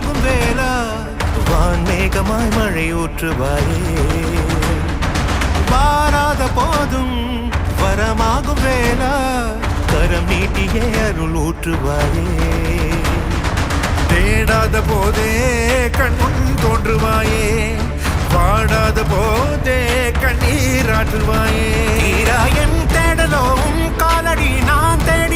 வரமாகும் வேளா வான்மேகமாய் மழை ஊற்றுவாயே வாராத போதும் வரமாகும் வேளா கரம் நீட்டியே அருள் ஊற்றுவாயே தேடாத போதே கண்முன் தோன்றுவாயே வாடாத போதே கண்ணீராற்றுவாயே என் தேடலோ காலடி நான் தேட